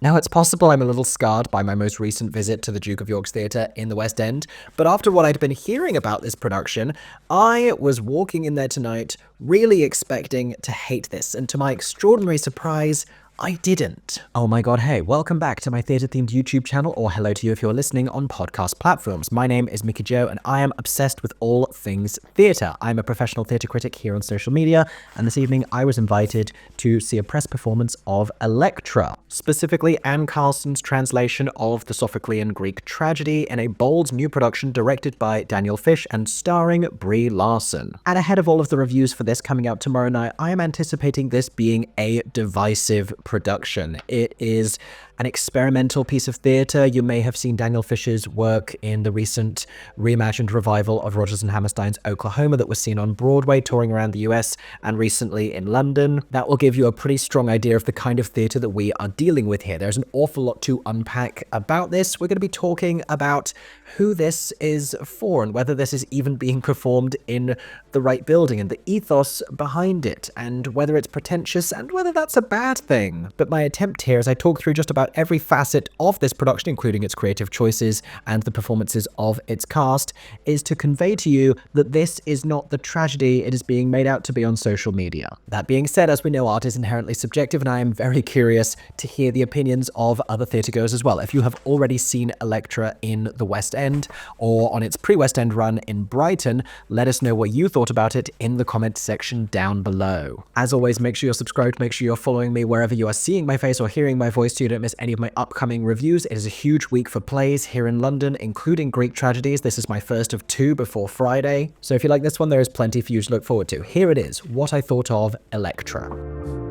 Now, it's possible I'm a little scarred by my most recent visit to the Duke of York's Theatre in the West End, but after what I'd been hearing about this production, I was walking in there tonight really expecting to hate this, and to my extraordinary surprise, I didn't. Oh my god, hey, welcome back to my theatre-themed YouTube channel, or hello to you if you're listening on podcast platforms. My name is Mickey Joe, and I am obsessed with all things theatre. I'm a professional theatre critic here on social media, and this evening I was invited to see a press performance of ELEKTRA, specifically Anne Carson's translation of the Sophoclean Greek tragedy in a bold new production directed by Daniel Fish and starring Brie Larson. And ahead of all of the reviews for this coming out tomorrow night, I am anticipating this being a divisive production. It is an experimental piece of theatre. You may have seen Daniel Fish's work in the recent reimagined revival of Rodgers and Hammerstein's Oklahoma that was seen on Broadway, touring around the US and recently in London. That will give you a pretty strong idea of the kind of theatre that we are dealing with here. There's an awful lot to unpack about this. We're going to be talking about who this is for and whether this is even being performed in the right building and the ethos behind it, and whether it's pretentious and whether that's a bad thing. But my attempt here, as I talk through just about every facet of this production, including its creative choices and the performances of its cast, is to convey to you that this is not the tragedy it is being made out to be on social media. That being said, as we know, art is inherently subjective, and I am very curious to hear the opinions of other theatregoers as well. If you have already seen ELEKTRA in the West End or on its pre-West End run in Brighton, let us know what you thought about it in the comment section down below. As always, make sure you're subscribed, make sure you're following me wherever you are seeing my face or hearing my voice so you don't miss any of my upcoming reviews. It is a huge week for plays here in London, including Greek tragedies. This is my first of two before Friday. So if you like this one, there is plenty for you to look forward to. Here it is, what I thought of ELEKTRA.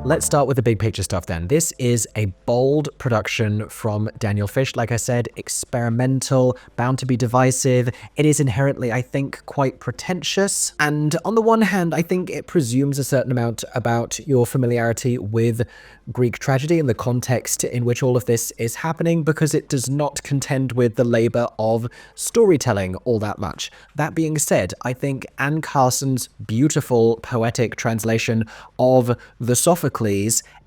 Let's start with the big picture stuff then. This is a bold production from Daniel Fish. Like I said, experimental, bound to be divisive. It is inherently, I think, quite pretentious. And on the one hand, I think it presumes a certain amount about your familiarity with Greek tragedy and the context in which all of this is happening, because it does not contend with the labor of storytelling all that much. That being said, I think Anne Carson's beautiful poetic translation of the Sophoclean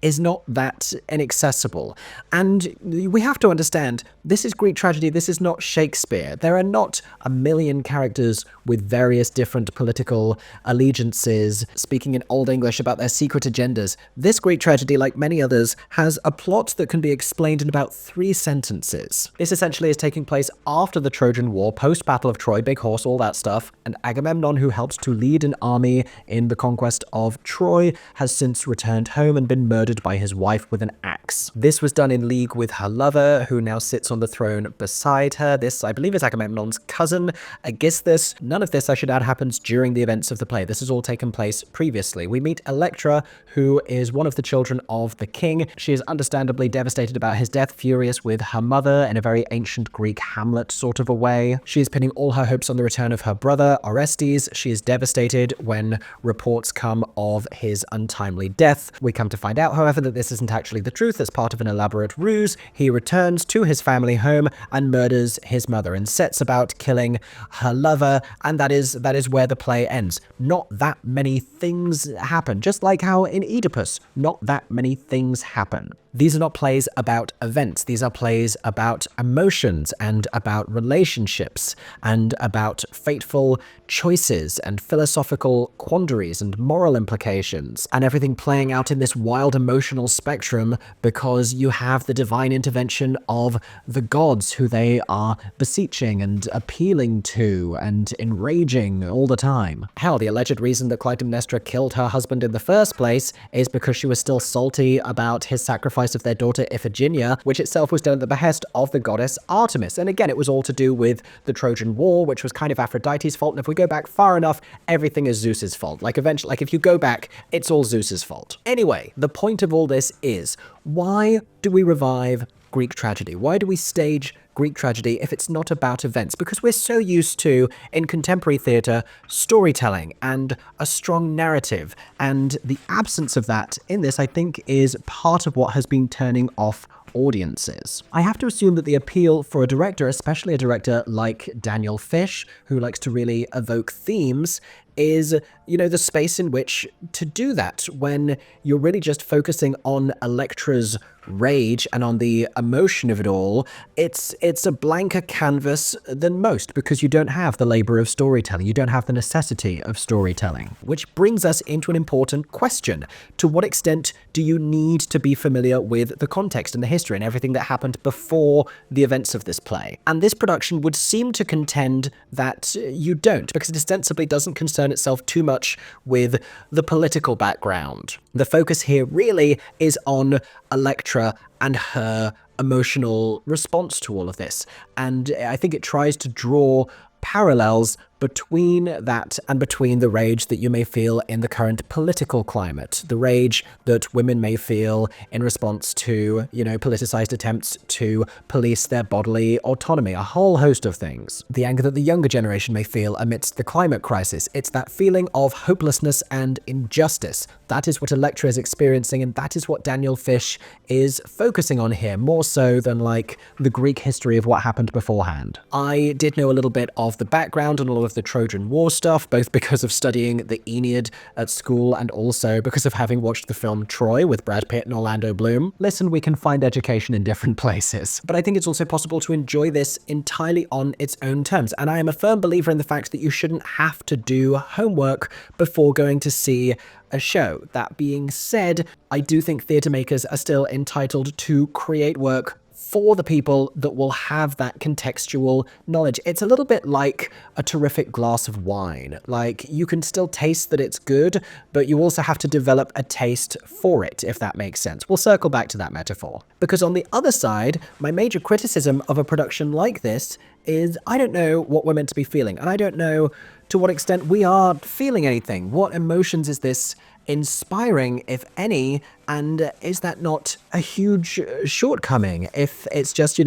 is not that inaccessible. And we have to understand, this is Greek tragedy, this is not Shakespeare. There are not a million characters with various different political allegiances speaking in Old English about their secret agendas. This Greek tragedy, like many others, has a plot that can be explained in about 3 sentences. This essentially is taking place after the Trojan War, post-Battle of Troy, big horse, all that stuff, and Agamemnon, who helped to lead an army in the conquest of Troy, has since returned home and been murdered by his wife with an axe. This was done in league with her lover, who now sits on the throne beside her. This, I believe, is Agamemnon's cousin, Aegisthus. None of this, I should add, happens during the events of the play. This has all taken place previously. We meet ELEKTRA, who is one of the children of the king. She is understandably devastated about his death, furious with her mother in a very ancient Greek Hamlet sort of a way. She is pinning all her hopes on the return of her brother, Orestes. She is devastated when reports come of his untimely death. We come to find out, however, that this isn't actually the truth. As part of an elaborate ruse, he returns to his family home and murders his mother and sets about killing her lover, and that is where the play ends. Not that many things happen, just like how in Oedipus, not that many things happen. These are not plays about events. These are plays about emotions and about relationships and about fateful choices and philosophical quandaries and moral implications, and everything playing out in this wild emotional spectrum because you have the divine intervention of the gods who they are beseeching and appealing to and enraging all the time. Hell, the alleged reason that Clytemnestra killed her husband in the first place is because she was still salty about his sacrifice of their daughter Iphigenia, which itself was done at the behest of the goddess Artemis. And again, it was all to do with the Trojan War, which was kind of Aphrodite's fault. And if we go back far enough, everything is Zeus's fault. Like eventually, like if you go back, it's all Zeus's fault. Anyway, the point of all this is, why do we revive Greek tragedy? Why do we stage Greek tragedy if it's not about events? Because we're so used to, in contemporary theatre, storytelling and a strong narrative, and the absence of that in this, I think, is part of what has been turning off audiences. I have to assume that the appeal for a director, especially a director like Daniel Fish, who likes to really evoke themes, is, the space in which to do that when you're really just focusing on Elektra's rage and on the emotion of it all. It's a blanker canvas than most because you don't have the labor of storytelling. You don't have the necessity of storytelling, which brings us into an important question. To what extent do you need to be familiar with the context and the history and everything that happened before the events of this play? And this production would seem to contend that you don't, because it ostensibly doesn't concern itself too much with the political background. The focus here really is on Elektra and her emotional response to all of this. And I think it tries to draw parallels between that and between the rage that you may feel in the current political climate, the rage that women may feel in response to, politicized attempts to police their bodily autonomy, a whole host of things. The anger that the younger generation may feel amidst the climate crisis. It's that feeling of hopelessness and injustice. That is what Elektra is experiencing, and that is what Daniel Fish is focusing on here, more so than like the Greek history of what happened beforehand. I did know a little bit of the background and all of the Trojan War stuff, both because of studying the Aeneid at school and also because of having watched the film Troy with Brad Pitt and Orlando Bloom. Listen, we can find education in different places. But I think it's also possible to enjoy this entirely on its own terms, and I am a firm believer in the fact that you shouldn't have to do homework before going to see a show. That being said, I do think theatre makers are still entitled to create work for the people that will have that contextual knowledge. It's a little bit like a terrific glass of wine. Like, you can still taste that it's good, but you also have to develop a taste for it, if that makes sense. We'll circle back to that metaphor. Because on the other side, my major criticism of a production like this is I don't know what we're meant to be feeling, and I don't know to what extent we are feeling anything. What emotions is this inspiring, if any, and is that not a huge shortcoming if it's just,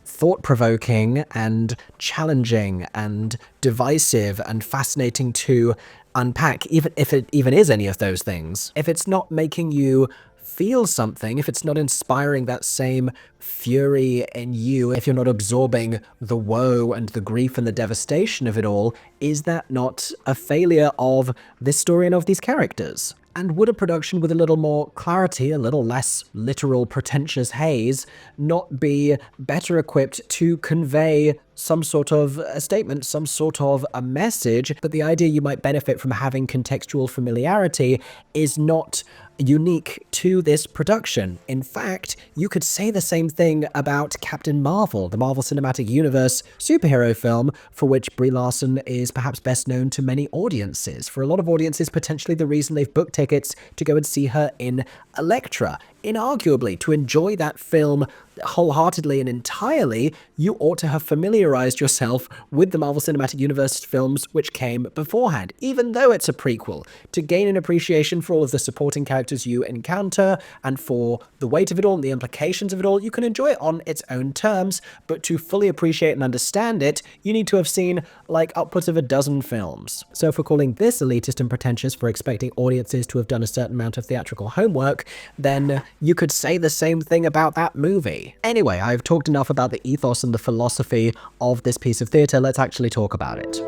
thought-provoking and challenging and divisive and fascinating to unpack, even if it even is any of those things? If it's not making you feel something, if it's not inspiring that same fury in you, if you're not absorbing the woe and the grief and the devastation of it all, is that not a failure of this story and of these characters? And would a production with a little more clarity, a little less literal, pretentious haze, not be better equipped to convey some sort of a statement, some sort of a message? But the idea you might benefit from having contextual familiarity is not unique to this production. In fact, you could say the same thing about Captain Marvel, the Marvel Cinematic Universe superhero film, for which Brie Larson is perhaps best known to many audiences. For a lot of audiences, potentially the reason they've booked tickets to go and see her in Elektra. Inarguably, to enjoy that film wholeheartedly and entirely, you ought to have familiarized yourself with the Marvel Cinematic Universe films which came beforehand, even though it's a prequel, to gain an appreciation for all of the supporting characters you encounter and for the weight of it all and the implications of it all. You can enjoy it on its own terms, but to fully appreciate and understand it, you need to have seen like upwards of a dozen films. So for calling this elitist and pretentious for expecting audiences to have done a certain amount of theatrical homework, then you could say the same thing about that movie. Anyway, I've talked enough about the ethos and the philosophy of this piece of theatre. Let's actually talk about it.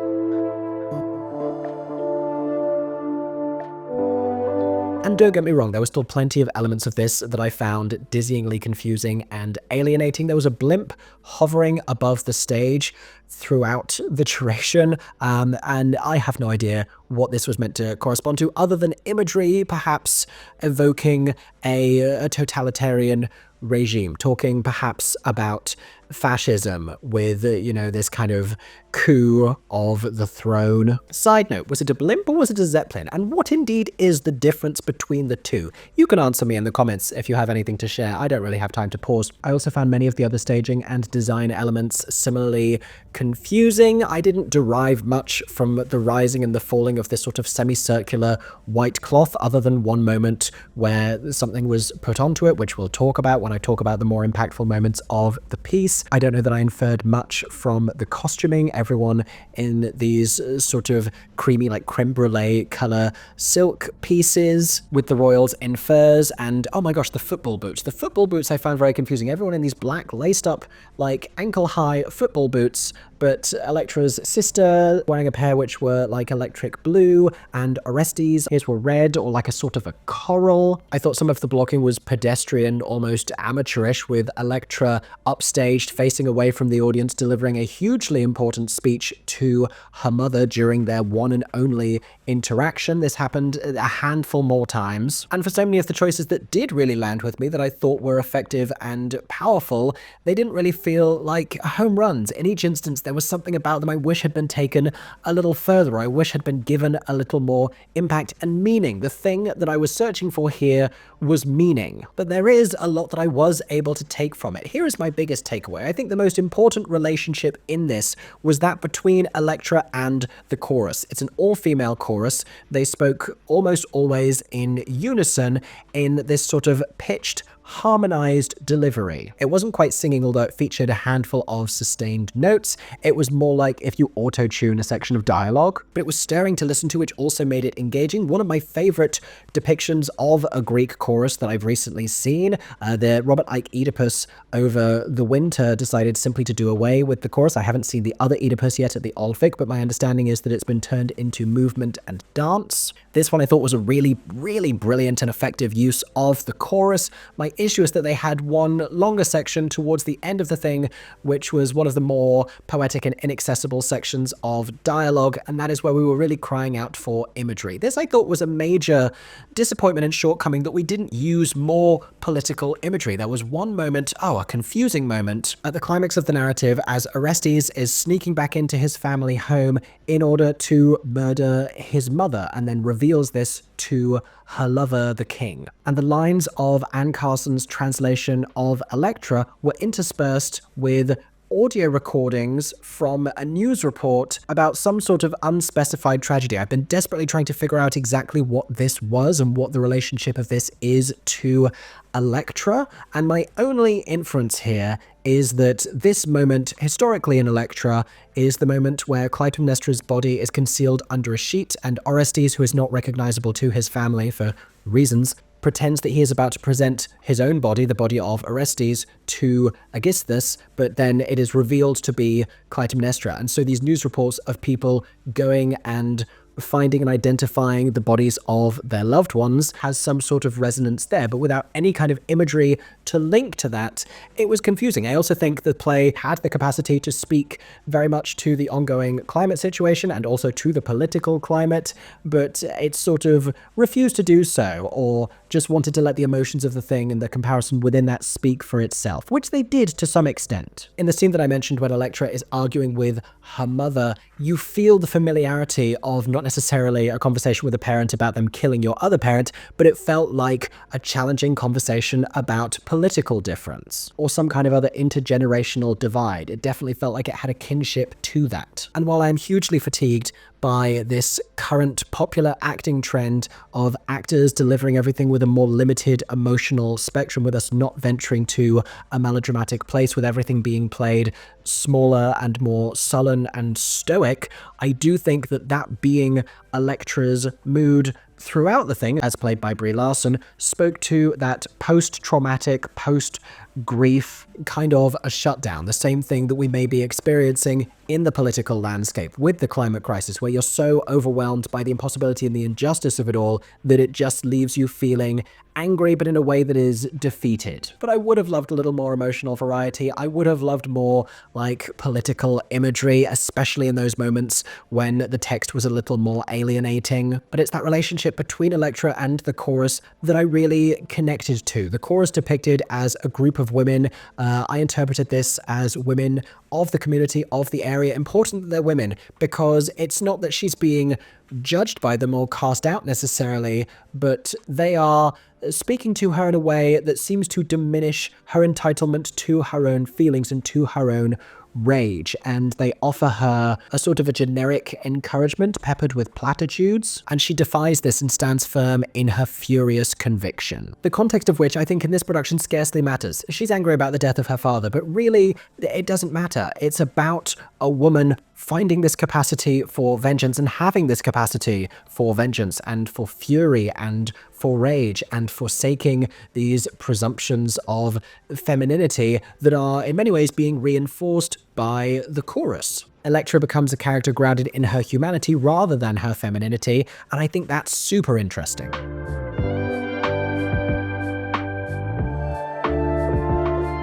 And don't get me wrong, there were still plenty of elements of this that I found dizzyingly confusing and alienating. There was a blimp hovering above the stage throughout the duration, and I have no idea what this was meant to correspond to, other than imagery perhaps evoking a totalitarian regime, talking perhaps about fascism with, this kind of coup of the throne. Side note, was it a blimp or was it a zeppelin? And what indeed is the difference between the two? You can answer me in the comments if you have anything to share. I don't really have time to pause. I also found many of the other staging and design elements similarly confusing. I didn't derive much from the rising and the falling of this sort of semicircular white cloth, other than one moment where something was put onto it, which we'll talk about when I talk about the more impactful moments of the piece. I don't know that I inferred much from the costuming. Everyone in these sort of creamy, like creme brulee color silk pieces with the royals in furs, and oh my gosh, the football boots. The football boots I found very confusing. Everyone in these black laced up, like ankle high football boots but Electra's sister wearing a pair which were like electric blue, and Orestes' his were red or like a sort of a coral. I thought some of the blocking was pedestrian, almost amateurish, with Elektra upstaged, facing away from the audience, delivering a hugely important speech to her mother during their one and only interaction. This happened a handful more times. And for so many of the choices that did really land with me, that I thought were effective and powerful, they didn't really feel like home runs. In each instance, there was something about them I wish had been taken a little further. I wish had been given a little more impact and meaning. The thing that I was searching for here was meaning. But there is a lot that I was able to take from it. Here is my biggest takeaway. I think the most important relationship in this was that between Elektra and the chorus. It's an all-female chorus. They spoke almost always in unison in this sort of pitched, harmonized delivery. It wasn't quite singing, although it featured a handful of sustained notes. It was more like if you auto-tune a section of dialogue, but it was stirring to listen to, which also made it engaging. One of my favorite depictions of a Greek chorus that I've recently seen, the Robert Icke Oedipus over the winter decided simply to do away with the chorus. I haven't seen the other Oedipus yet at the Olphig, but my understanding is that it's been turned into movement and dance. This one I thought was a really, really brilliant and effective use of the chorus. My issue is that they had one longer section towards the end of the thing, which was one of the more poetic and inaccessible sections of dialogue, and that is where we were really crying out for imagery. This I thought was a major disappointment and shortcoming, that we didn't use more political imagery. There was one moment, a confusing moment, at the climax of the narrative as Orestes is sneaking back into his family home in order to murder his mother, and then reveals this to her lover, the king. And the lines of Anne Carson's translation of Elektra were interspersed with audio recordings from a news report about some sort of unspecified tragedy. I've been desperately trying to figure out exactly what this was and what the relationship of this is to Elektra, and my only inference here is that this moment, historically in Elektra, is the moment where Clytemnestra's body is concealed under a sheet, and Orestes, who is not recognizable to his family for reasons, pretends that he is about to present his own body, the body of Orestes, to Aegisthus, but then it is revealed to be Clytemnestra. And so these news reports of people going and finding and identifying the bodies of their loved ones has some sort of resonance there, but without any kind of imagery to link to that, it was confusing. I also think the play had the capacity to speak very much to the ongoing climate situation and also to the political climate, but it sort of refused to do so, or just wanted to let the emotions of the thing and the comparison within that speak for itself, which they did to some extent. In the scene that I mentioned when Elektra is arguing with her mother, you feel the familiarity of not necessarily a conversation with a parent about them killing your other parent, but it felt like a challenging conversation about political difference or some kind of other intergenerational divide. It definitely felt like it had a kinship to that. And while I'm hugely fatigued by this current popular acting trend of actors delivering everything with a more limited emotional spectrum, with us not venturing to a melodramatic place, with everything being played smaller and more sullen and stoic, I do think that that being Elektra's mood throughout the thing, as played by Brie Larson, spoke to that post-traumatic, post-grief kind of a shutdown, the same thing that we may be experiencing in the political landscape with the climate crisis, where you're so overwhelmed by the impossibility and the injustice of it all that it just leaves you feeling angry, but in a way that is defeated. But I would have loved a little more emotional variety. I would have loved more like political imagery, especially in those moments when the text was a little more alienating. But it's that relationship between Elektra and the chorus that I really connected to. The chorus depicted as a group of women. I interpreted this as women of the community, of the area. Important that they're women, because it's not that she's being judged by them or cast out necessarily, but they are speaking to her in a way that seems to diminish her entitlement to her own feelings and to her own rage, and they offer her a sort of a generic encouragement peppered with platitudes, and she defies this and stands firm in her furious conviction. The context of which I think in this production scarcely matters. She's angry about the death of her father, but really it doesn't matter. It's about a woman finding this capacity for vengeance and having this capacity for vengeance and for fury and for rage and forsaking these presumptions of femininity that are in many ways being reinforced by the chorus. Elektra becomes a character grounded in her humanity rather than her femininity, and I think that's super interesting.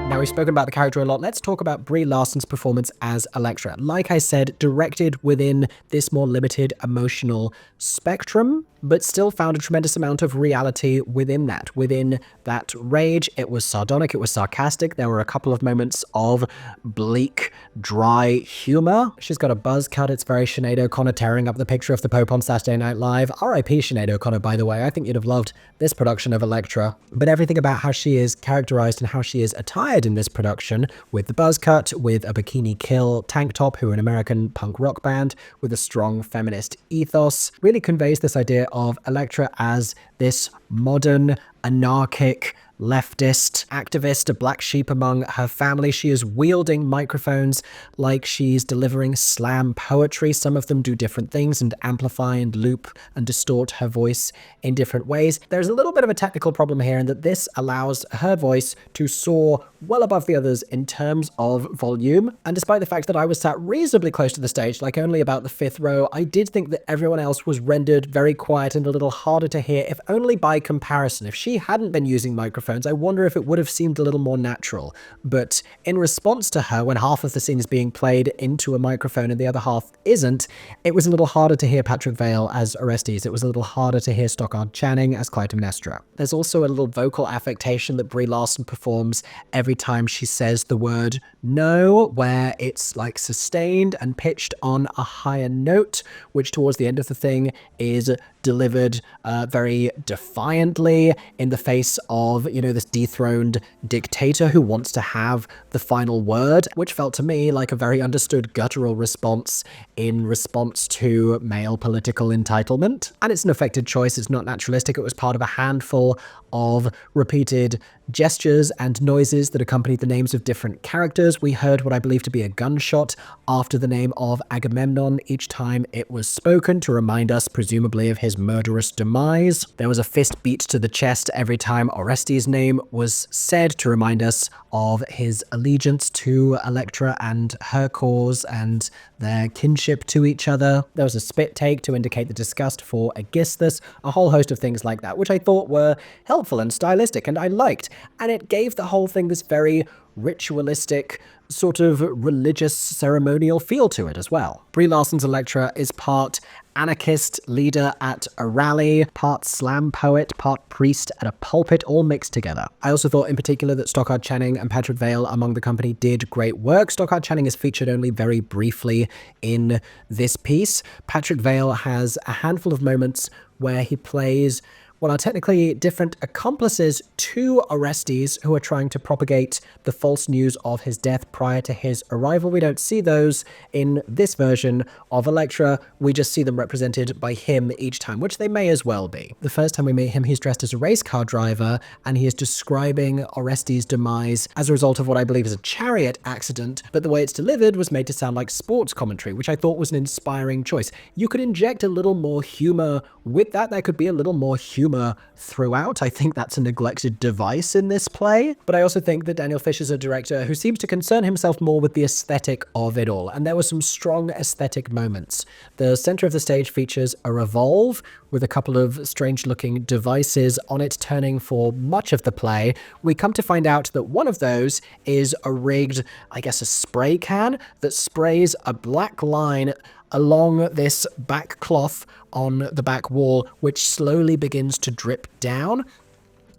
Now, we've spoken about the character a lot. Let's talk about Brie Larson's performance as Elektra. Like I said, directed within this more limited emotional spectrum, but still found a tremendous amount of reality within that. Within that rage, it was sardonic, it was sarcastic. There were a couple of moments of bleak, dry humor. She's got a buzz cut. It's very Sinead O'Connor tearing up the picture of the Pope on Saturday Night Live. R.I.P. Sinead O'Connor, by the way. I think you'd have loved this production of Elektra. But everything about how she is characterized and how she is attired in this production, with the buzz cut, with a bikini kill tank top, who are an American punk rock band, with a strong feminist ethos, really conveys this idea of Elektra as this modern, anarchic, leftist activist, a black sheep among her family. She is wielding microphones like she's delivering slam poetry. Some of them do different things and amplify and loop and distort her voice in different ways. There's a little bit of a technical problem here in that this allows her voice to soar well above the others in terms of volume. And despite the fact that I was sat reasonably close to the stage, like only about the 5th row, I did think that everyone else was rendered very quiet and a little harder to hear, if only by comparison. If she hadn't been using microphones, I wonder if it would have seemed a little more natural. But in response to her, when half of the scene is being played into a microphone and the other half isn't, it was a little harder to hear Patrick Vaill as Orestes. It was a little harder to hear Stockard Channing as Clytemnestra. There's also a little vocal affectation that Brie Larson performs every time she says the word no, where it's like sustained and pitched on a higher note, which towards the end of the thing is delivered very defiantly in the face of, this dethroned dictator who wants to have the final word, which felt to me like a very understood guttural response in response to male political entitlement. And it's an affected choice. It's not naturalistic. It was part of a handful of repeated gestures and noises that accompanied the names of different characters. We heard what I believe to be a gunshot after the name of Agamemnon each time it was spoken, to remind us presumably of his murderous demise. There was a fist beat to the chest every time Orestes' name was said, to remind us of his allegiance to Elektra and her cause and their kinship to each other. There was a spit take to indicate the disgust for Aegisthus, a whole host of things like that, which I thought were helpful and stylistic and I liked. And it gave the whole thing this very ritualistic, sort of religious ceremonial feel to it as well. Brie Larson's Elektra is part anarchist leader at a rally, part slam poet, part priest at a pulpit, all mixed together. I also thought in particular that Stockard Channing and Patrick Vaill among the company did great work. Stockard Channing is featured only very briefly in this piece. Patrick Vaill has a handful of moments where he plays what are technically different accomplices to Orestes who are trying to propagate the false news of his death prior to his arrival. We don't see those in this version of Elektra. We just see them represented by him each time, which they may as well be. The first time we meet him, he's dressed as a race car driver, and he is describing Orestes' demise as a result of what I believe is a chariot accident, but the way it's delivered was made to sound like sports commentary, which I thought was an inspiring choice. You could inject a little more humor with that. There could be a little more humor throughout. I think that's a neglected device in this play, but I also think that Daniel Fish is a director who seems to concern himself more with the aesthetic of it all, and there were some strong aesthetic moments. The center of the stage features a revolve with a couple of strange-looking devices on it turning for much of the play. We come to find out that one of those is a rigged, I guess, a spray can that sprays a black line along this back cloth on the back wall, which slowly begins to drip down.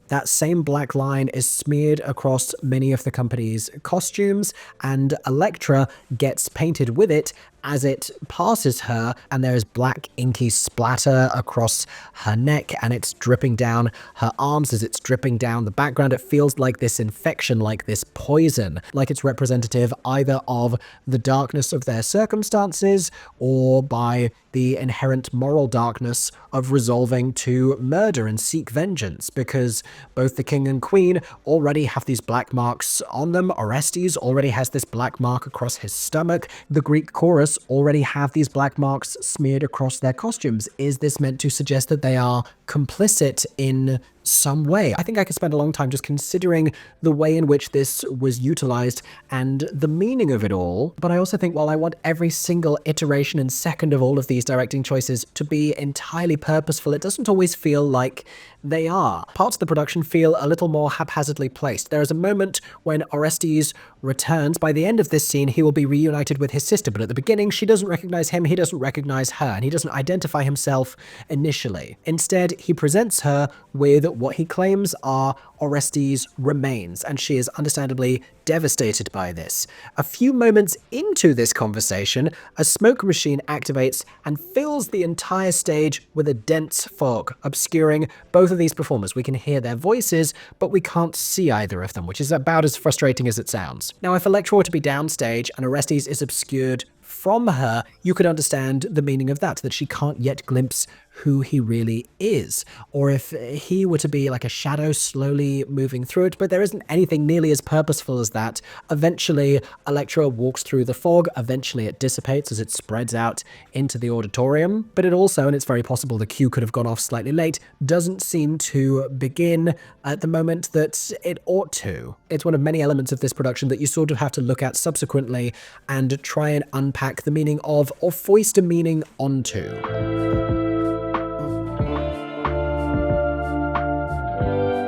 That same black line is smeared across many of the company's costumes, and Elektra gets painted with it as it passes her, and there's black inky splatter across her neck, and it's dripping down her arms as it's dripping down the background. It feels like this infection, like this poison, like it's representative either of the darkness of their circumstances or by the inherent moral darkness of resolving to murder and seek vengeance, because both the king and queen already have these black marks on them. Orestes already has this black mark across his stomach. The Greek chorus already have these black marks smeared across their costumes. Is this meant to suggest that they are complicit in some way. I think I could spend a long time just considering the way in which this was utilized and the meaning of it all. But I also think while I want every single iteration and second of all of these directing choices to be entirely purposeful, it doesn't always feel like they are. Parts of the production feel a little more haphazardly placed. There is a moment when Orestes returns. By the end of this scene, he will be reunited with his sister, but at the beginning, she doesn't recognize him, he doesn't recognize her, and he doesn't identify himself initially. Instead, he presents her with what he claims are Orestes' remains, and she is understandably devastated by this. A few moments into this conversation, a smoke machine activates and fills the entire stage with a dense fog, obscuring both of these performers. We can hear their voices, but we can't see either of them, which is about as frustrating as it sounds. Now, if Electra were to be downstage and Orestes is obscured from her, you could understand the meaning of that she can't yet glimpse who he really is. Or if he were to be like a shadow slowly moving through it, but there isn't anything nearly as purposeful as that. Eventually, Electra walks through the fog, eventually it dissipates as it spreads out into the auditorium, but it also, and it's very possible the cue could have gone off slightly late, doesn't seem to begin at the moment that it ought to. It's one of many elements of this production that you sort of have to look at subsequently and try and unpack the meaning of, or foist a meaning onto.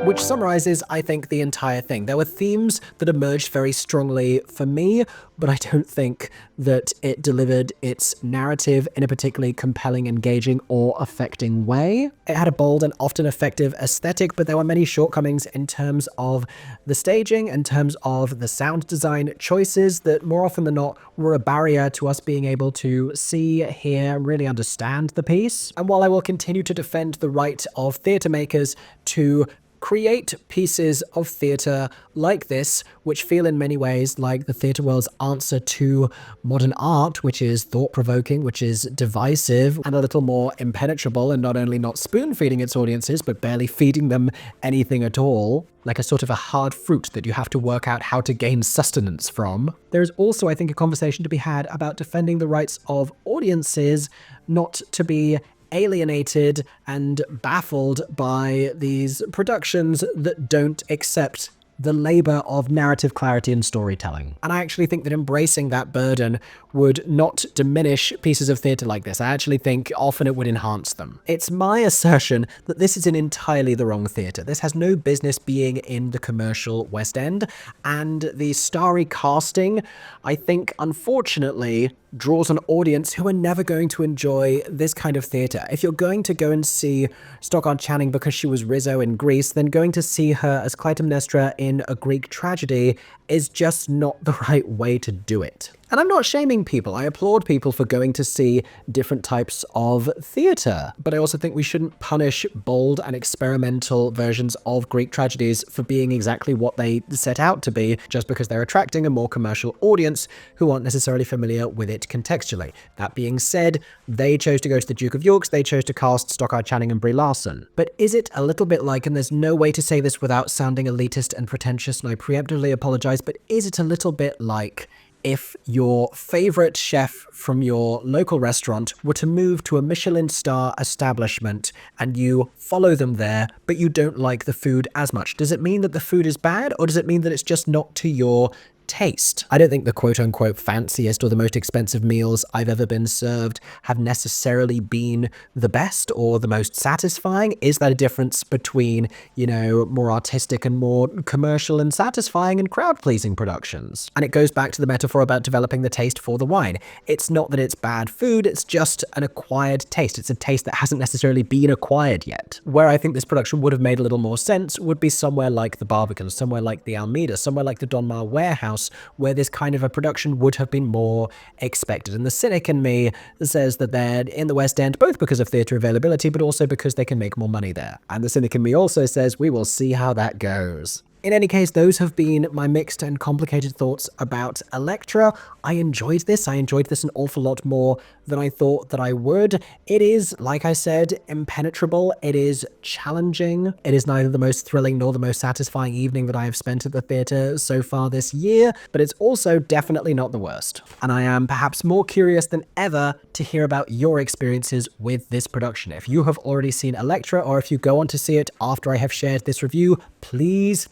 Which summarizes, I think, the entire thing. There were themes that emerged very strongly for me, but I don't think that it delivered its narrative in a particularly compelling, engaging, or affecting way. It had a bold and often effective aesthetic, but there were many shortcomings in terms of the staging, in terms of the sound design choices that more often than not were a barrier to us being able to see, hear, really understand the piece. And while I will continue to defend the right of theatre makers to create pieces of theatre like this, which feel in many ways like the theatre world's answer to modern art, which is thought-provoking, which is divisive, and a little more impenetrable, and not only not spoon-feeding its audiences, but barely feeding them anything at all, like a sort of a hard fruit that you have to work out how to gain sustenance from. There is also, I think, a conversation to be had about defending the rights of audiences not to be alienated and baffled by these productions that don't accept the labor of narrative clarity and storytelling. And I actually think that embracing that burden would not diminish pieces of theatre like this. I actually think often it would enhance them. It's my assertion that this is in entirely the wrong theatre. This has no business being in the commercial West End, and the starry casting, I think, unfortunately, draws an audience who are never going to enjoy this kind of theatre. If you're going to go and see Stockard Channing because she was Rizzo in Greece, then going to see her as Clytemnestra in a Greek tragedy is just not the right way to do it. And I'm not shaming people. I applaud people for going to see different types of theatre. But I also think we shouldn't punish bold and experimental versions of Greek tragedies for being exactly what they set out to be, just because they're attracting a more commercial audience who aren't necessarily familiar with it contextually. That being said, they chose to go to the Duke of York's, they chose to cast Stockard Channing and Brie Larson. But is it a little bit like, and there's no way to say this without sounding elitist and pretentious, and I preemptively apologize, but is it a little bit like if your favorite chef from your local restaurant were to move to a Michelin star establishment and you follow them there, but you don't like the food as much? Does it mean that the food is bad, or does it mean that it's just not to your taste? I don't think the quote-unquote fanciest or the most expensive meals I've ever been served have necessarily been the best or the most satisfying. Is that a difference between, you know, more artistic and more commercial and satisfying and crowd-pleasing productions? And it goes back to the metaphor about developing the taste for the wine. It's not that it's bad food, it's just an acquired taste. It's a taste that hasn't necessarily been acquired yet. Where I think this production would have made a little more sense would be somewhere like the Barbican, somewhere like the Almeida, somewhere like the Don Mar Warehouse, where this kind of a production would have been more expected. And the cynic in me says that they're in the West End both because of theatre availability, but also because they can make more money there. And the cynic in me also says we will see how that goes. In any case, those have been my mixed and complicated thoughts about ELEKTRA. I enjoyed this. I enjoyed this an awful lot more than I thought that I would. It is, like I said, impenetrable. It is challenging. It is neither the most thrilling nor the most satisfying evening that I have spent at the theatre so far this year, but it's also definitely not the worst. And I am perhaps more curious than ever to hear about your experiences with this production. If you have already seen ELEKTRA, or if you go on to see it after I have shared this review, please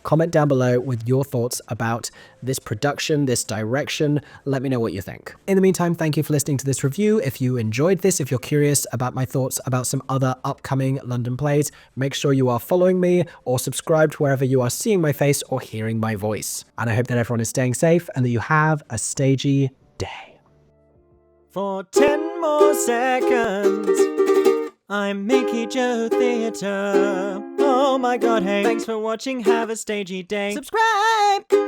comment down below with your thoughts about this production, this direction. Let me know what you think. In the meantime, thank you for listening to this review. If you enjoyed this, if you're curious about my thoughts about some other upcoming London plays, make sure you are following me or subscribed wherever you are seeing my face or hearing my voice. And I hope that everyone is staying safe and that you have a stagey day. For 10 more seconds, I'm Mickey Joe Theatre. Oh my god, hey, thanks for watching, have a stagey day. Subscribe!